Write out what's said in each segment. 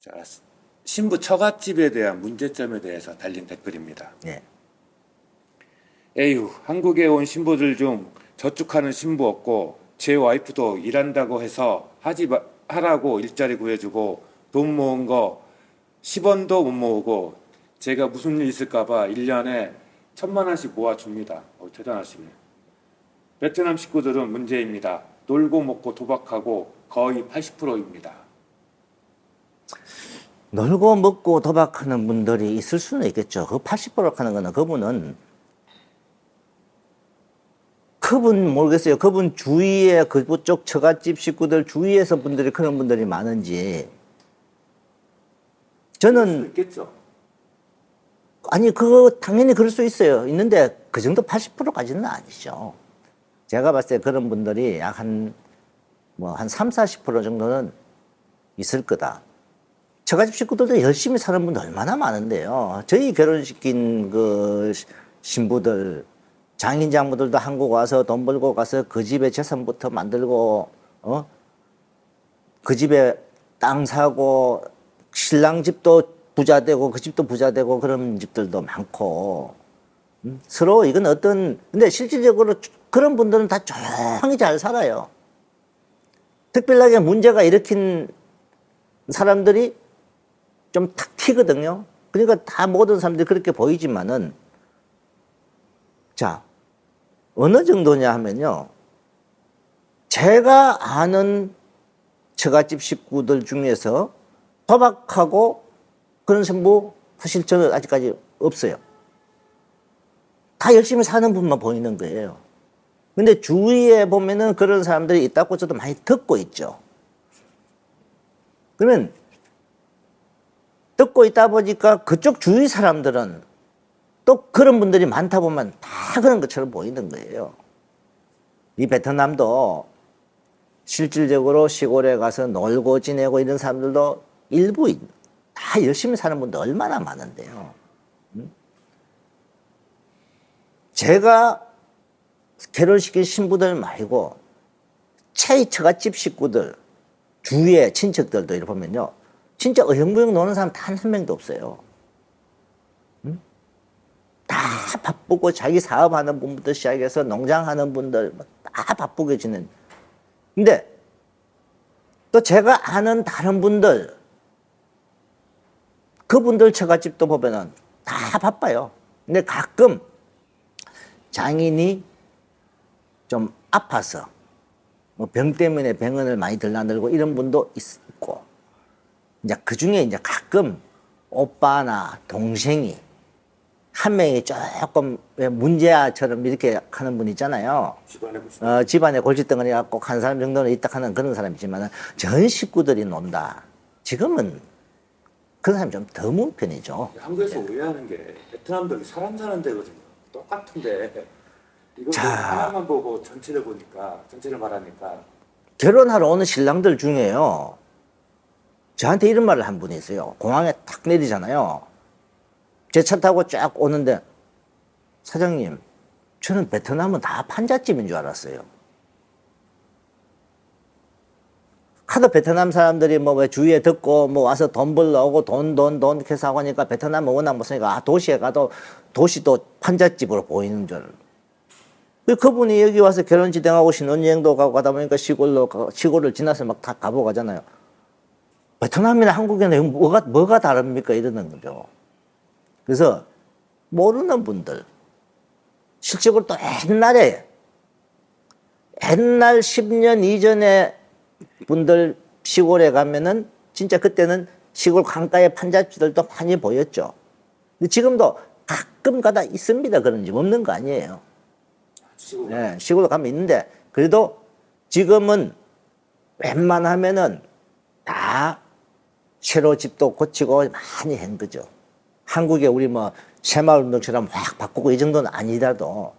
자, 신부 처갓집에 대한 문제점에 대해서 달린 댓글입니다. 예. 에휴, 한국에 온 신부들 중 저축하는 신부 없고 제 와이프도 일한다고 해서 하라고 일자리 구해주고 돈 모은 거 10원도 못 모으고 제가 무슨 일 있을까봐 1년에 1,000만 원씩 모아줍니다. 대단하시네. 베트남 식구들은 문제입니다. 놀고 먹고 도박하고 거의 80%입니다. 놀고 먹고 도박하는 분들이 있을 수는 있겠죠. 그 80% 하는 거는 그분 모르겠어요. 그분 주위에 그쪽 처갓집 식구들 주위에서 분들이 그런 분들이 많은지. 저는 있겠죠. 아니 그거 당연히 그럴 수 있어요. 있는데 그 정도 80%까지는 아니죠. 제가 봤을 때 그런 분들이 약 한 3, 40% 정도는 있을 거다. 처갓집 식구들도 열심히 사는 분들 얼마나 많은데요. 저희 결혼시킨 그 신부들, 장인 장모들도 한국 와서 돈 벌고 가서 그 집에 재산부터 만들고, 그 집에 땅 사고, 신랑 집도 부자 되고, 그 집도 부자 되고, 그런 집들도 많고, 서로 이건 근데 실질적으로 그런 분들은 다 조용히 잘 살아요. 특별하게 문제가 일으킨 사람들이 좀 탁 튀거든요. 그러니까 다 모든 사람들이 그렇게 보이지만은, 자, 어느 정도냐 하면요. 제가 아는 처갓집 식구들 중에서 도박하고 그런 신부 사실 저는 아직까지 없어요. 다 열심히 사는 분만 보이는 거예요. 근데 주위에 보면은 그런 사람들이 있다고 저도 많이 듣고 있죠. 그러면 듣고 있다 보니까 그쪽 주위 사람들은 또 그런 분들이 많다 보면 다 그런 것처럼 보이는 거예요. 이 베트남도 실질적으로 시골에 가서 놀고 지내고 이런 사람들도 일부 다 열심히 사는 분들 얼마나 많은데요. 제가 결혼시킨 신부들 말고 처갓집 식구들 주위에 친척들도 이렇게 보면요. 진짜 어영부영 노는 사람 단 한 명도 없어요. 다 바쁘고 자기 사업하는 분부터 시작해서 농장하는 분들 다 바쁘게 지낸. 근데 또 제가 아는 다른 분들 그분들 처갓집도 보면은 다 바빠요. 근데 가끔 장인이 좀 아파서 뭐 병 때문에 병원을 많이 들나들고 이런 분도 있고 이제 그 중에 이제 가끔 오빠나 동생이 한 명이 조금 문제아처럼 이렇게 하는 분 있잖아요. 집안에 골칫덩어리가 꼭 한 사람 정도는 있다 하는 그런 사람이지만 전 식구들이 논다. 지금은 그런 사람이 좀 드문 편이죠. 한국에서 오해하는 게 베트남도 사람 사는 데거든요. 똑같은데 이거 하나만 보고 전체를 보니까 전체를 말하니까 결혼하러 오는 신랑들 중에요. 저한테 이런 말을 한 분이 있어요. 공항에 탁 내리잖아요. 제 차 타고 쫙 오는데 사장님 저는 베트남은 다 판잣집인 줄 알았어요. 하도 베트남 사람들이 뭐 왜 주위에 듣고 뭐 와서 돈 벌러 오고 돈 이렇게 사고 하니까 베트남은 워낙 못쓰니까 도시에 가도 도시도 판잣집으로 보이는 줄. 그분이 여기 와서 결혼 진행하고 신혼여행도 가고 가다 보니까 시골을 지나서 막 다 가보고 가잖아요. 베트남이나 한국에는 뭐가 다릅니까? 이러는 거죠. 그래서 모르는 분들 실제로 또 옛날 10년 이전에 분들 시골에 가면은 진짜 그때는 시골 강가에 판잣집들도 많이 보였죠. 근데 지금도 가끔 가다 있습니다. 그런 집 없는 거 아니에요. 네, 시골 가면 있는데 그래도 지금은 웬만하면은 다 새로 집도 고치고 많이 한 거죠. 한국에 우리 뭐 새마을운동처럼 확 바꾸고 이 정도는 아니라도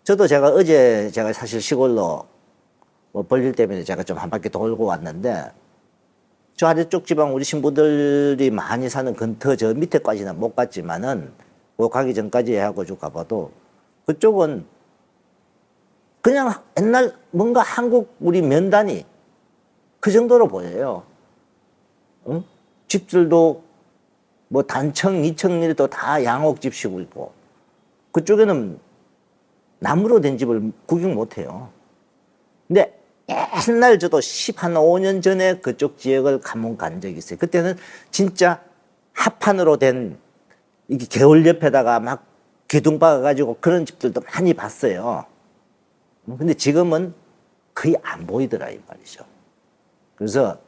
저도 어제 제가 사실 시골로 뭐 볼일 때문에 제가 좀 한 바퀴 돌고 왔는데 저 아래쪽 지방 우리 신부들이 많이 사는 근처 저 밑에까지는 못 갔지만은 그 가기 전까지 하고 쭉 가봐도 그쪽은 그냥 옛날 뭔가 한국 우리 면단이 그 정도로 보여요. 응? 집들도 뭐 단층, 이층일도 다 양옥집 시고 있고 그쪽에는 나무로 된 집을 구경 못 해요. 근데 옛날 저도 15년 전에 그쪽 지역을 가문 간 적이 있어요. 그때는 진짜 합판으로 된 이게 개울 옆에다가 막 기둥 박아가지고 그런 집들도 많이 봤어요. 근데 지금은 거의 안 보이더라 이 말이죠. 그래서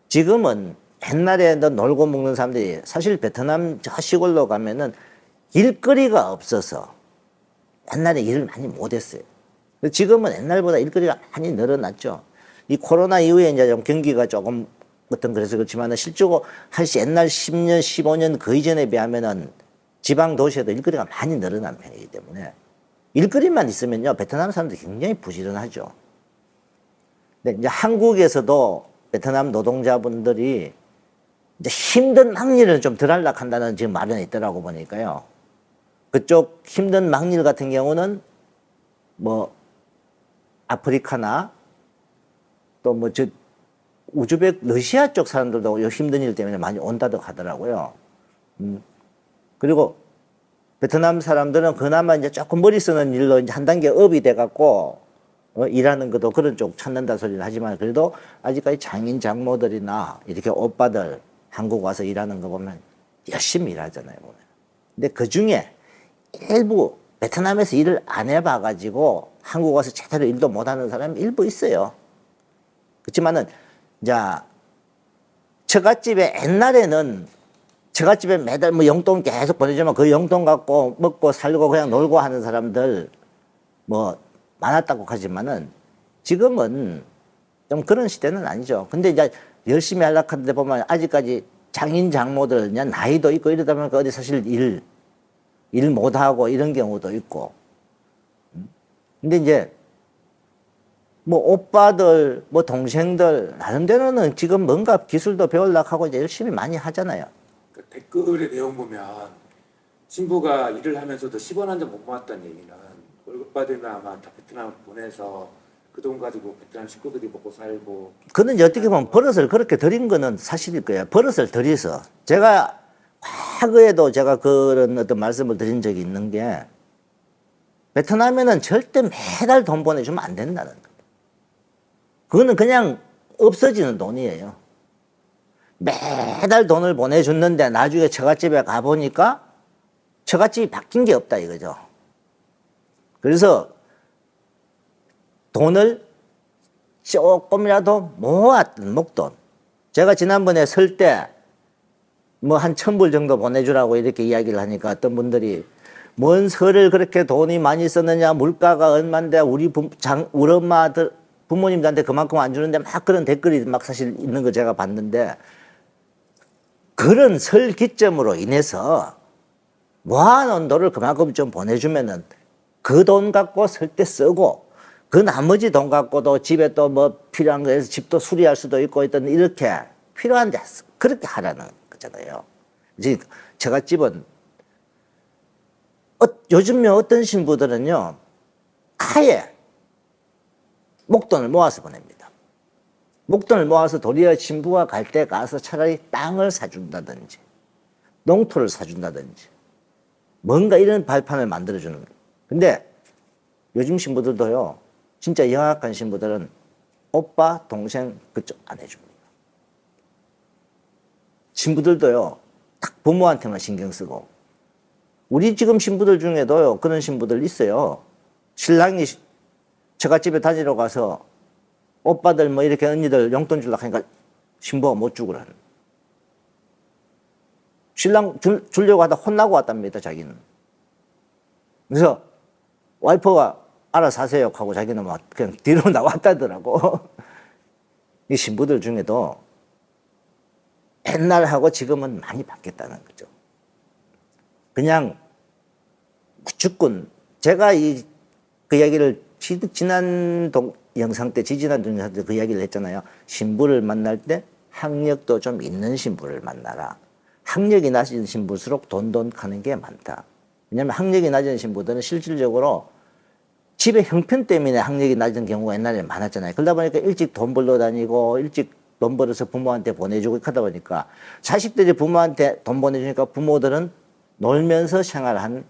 지금은 옛날에 놀고 먹는 사람들이 사실 베트남 저 시골로 가면은 일거리가 없어서 옛날에 일을 많이 못했어요. 지금은 옛날보다 일거리가 많이 늘어났죠. 이 코로나 이후에 이제 좀 경기가 조금 어떤 그래서 그렇지만 실제로 한 옛날 10년, 15년 그 이전에 비하면은 지방 도시에도 일거리가 많이 늘어난 편이기 때문에 일거리만 있으면요 베트남 사람들이 굉장히 부지런하죠. 근데 이제 한국에서도 베트남 노동자분들이 이제 힘든 막일을 좀 덜 하려고 한다는 지금 말은 있더라고 보니까요. 그쪽 힘든 막일 같은 경우는 뭐 아프리카나 또 뭐 저 우즈벡 러시아 쪽 사람들도 요 힘든 일 때문에 많이 온다고 하더라고요. 그리고 베트남 사람들은 그나마 이제 조금 머리 쓰는 일로 이제 한 단계 업이 돼갖고 일하는 것도 그런 쪽 찾는다 소리를 하지만 그래도 아직까지 장인 장모들이나 이렇게 오빠들 한국 와서 일하는 거 보면 열심히 일하잖아요. 보면. 근데 그 중에 일부 베트남에서 일을 안 해봐가지고 한국 와서 제대로 일도 못하는 사람이 일부 있어요. 그렇지만은 이제 처갓집에 옛날에는 처갓집에 매달 뭐 용돈 계속 보내주면 그 용돈 갖고 먹고 살고 그냥 놀고 하는 사람들 뭐 많았다고 하지만은 지금은 좀 그런 시대는 아니죠. 근데 이제 열심히 하려고 하는데 보면 아직까지 장인 장모들 그냥 나이도 있고 이러다 보니까 어디 사실 일 못하고 이런 경우도 있고. 근데 이제 뭐 오빠들 뭐 동생들 나름대로는 지금 뭔가 기술도 배우려고 하고 이제 열심히 많이 하잖아요. 그 댓글의 내용 보면 신부가 일을 하면서도 10원 한 점 못 모았다는 얘기는 월급 받으면 아마 다 베트남 보내서 그 돈 가지고 베트남 식구들이 먹고 살고. 그는 이제 어떻게 보면 버릇을 그렇게 들인 거는 사실일 거예요. 버릇을 들여서 제가 과거에도 제가 그런 어떤 말씀을 드린 적이 있는 게 베트남에는 절대 매달 돈 보내주면 안 된다는 거예요. 그거는 그냥 없어지는 돈이에요. 매달 돈을 보내줬는데 나중에 처갓집에 가보니까 처갓집이 바뀐 게 없다 이거죠. 그래서 돈을 조금이라도 모았던 목돈. 제가 지난번에 설 때 뭐 한 1,000불 정도 보내주라고 이렇게 이야기를 하니까 어떤 분들이 뭔 설을 그렇게 돈이 많이 썼느냐, 물가가 얼만데 우리 엄마들 부모님들한테 그만큼 안 주는데 막 그런 댓글이 막 사실 있는 거 제가 봤는데 그런 설 기점으로 인해서 모아놓은 돈을 그만큼 좀 보내주면은 그 돈 갖고 설 때 쓰고 그 나머지 돈 갖고도 집에 또 뭐 필요한 거에서 집도 수리할 수도 있고 있던 이렇게 필요한데 그렇게 하라는 거잖아요. 이제 제가 집은 요즘에 어떤 신부들은요 아예 목돈을 모아서 보냅니다. 목돈을 모아서 도리어 신부가 갈 때 가서 차라리 땅을 사준다든지 농토를 사준다든지 뭔가 이런 발판을 만들어주는 거예요. 근데 요즘 신부들도요 진짜 영악한 신부들은 오빠 동생 그쪽 안 해줍니다. 신부들도요 딱 부모한테만 신경 쓰고 우리 지금 신부들 중에도요 그런 신부들 있어요. 신랑이 처갓집에 다니러 가서 오빠들 뭐 이렇게 언니들 용돈 주려고 하니까 신부가 못 주고라는. 신랑 주려고 하다 혼나고 왔답니다 자기는. 그래서 와이프가 알아서 하세요 하고 자기는 막 그냥 뒤로 나왔다더라고. 이 신부들 중에도 옛날하고 지금은 많이 바뀌었다는 거죠. 그냥 무조건 제가 그 이야기를 지난 영상 때 지지난 영상 때 그 이야기를 했잖아요. 신부를 만날 때 학력도 좀 있는 신부를 만나라. 학력이 낮은 신부일수록 돈 가는 게 많다. 왜냐하면 학력이 낮은 신부들은 실질적으로 집의 형편 때문에 학력이 낮은 경우가 옛날에 많았잖아요. 그러다 보니까 일찍 돈 벌러 다니고 일찍 돈 벌어서 부모한테 보내주고 하다 보니까 자식들이 부모한테 돈 보내주니까 부모들은 놀면서 생활한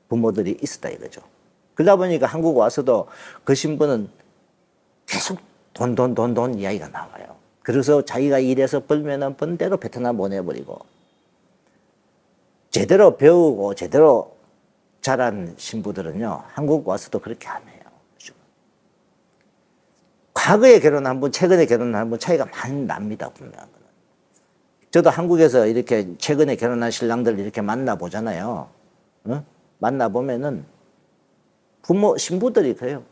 부모들이 있었다 이거죠. 그러다 보니까 한국 와서도 그 신부는 계속 돈 이야기가 나와요. 그래서 자기가 일해서 벌면은 번 대로 베트남 보내버리고 제대로 배우고 제대로 자란 신부들은요 한국 와서도 그렇게 안 해요. 과거에 결혼한 분, 최근에 결혼한 분 차이가 많이 납니다. 분명한 거는. 저도 한국에서 이렇게 최근에 결혼한 신랑들 이렇게 만나보잖아요. 어? 만나보면은 신부들이 그래요.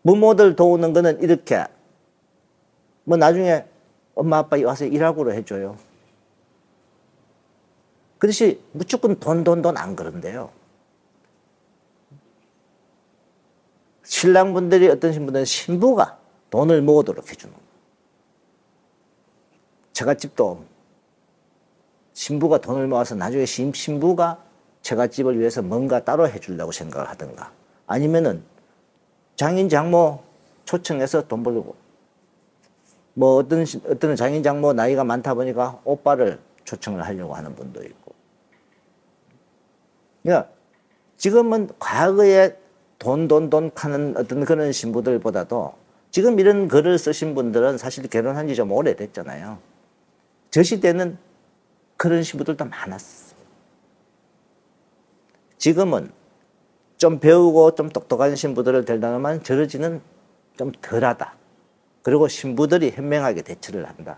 부모들 도우는 거는 이렇게 뭐 나중에 엄마 아빠 와서 일하고로 해줘요. 그렇지 무조건 돈 안 그런데요. 신랑분들이 어떤 신부들은 신부가 돈을 모으도록 해주는 거예요. 처갓집도 신부가 돈을 모아서 나중에 신부가 처갓집을 위해서 뭔가 따로 해주려고 생각을 하든가 아니면은 장인 장모 초청해서 돈 벌고 뭐 어떤 장인 장모 나이가 많다 보니까 오빠를 초청을 하려고 하는 분도 있고. 그러니까 지금은 과거에 돈 하는 어떤 그런 신부들보다도 지금 이런 글을 쓰신 분들은 사실 결혼한 지 좀 오래됐잖아요. 저 시대는 그런 신부들도 많았어요. 지금은 좀 배우고 좀 똑똑한 신부들을 데려다만 저러지는 좀 덜하다. 그리고 신부들이 현명하게 대처를 한다.